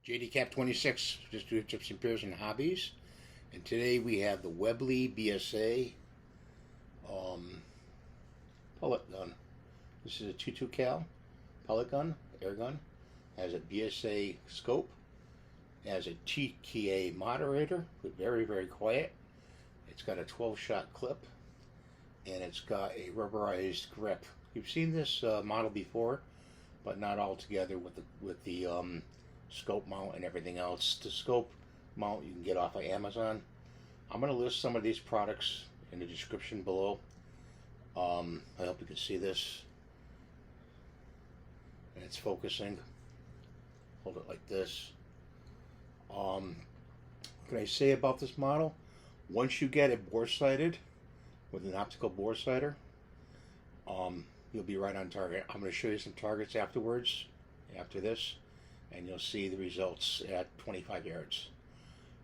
JD Cap 26, just do tips and peers and hobbies. And today we have the Webley BSA pellet gun. This is a 22 cal pellet gun, air gun. Has a BSA scope. Has a TKA moderator, but very, very quiet. It's got a 12-shot clip, and it's got a rubberized grip. You've seen this model before, but not all together with the scope mount and everything else. The scope mount you can get off of Amazon. I'm going to list some of these products in the description below. I hope you can see this. And it's focusing. Hold it like this. What can I say about this model? Once you get it bore sighted with an optical bore sighter, you'll be right on target. I'm going to show you some targets afterwards, after this, and you'll see the results at 25 yards.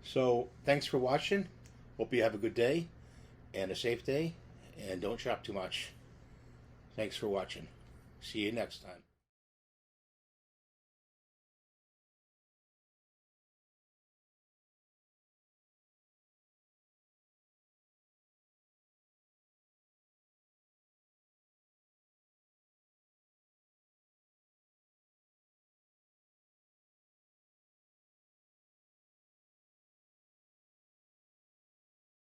So thanks for watching. Hope you have a good day and a safe day, and don't shop too much. Thanks for watching. See you next time.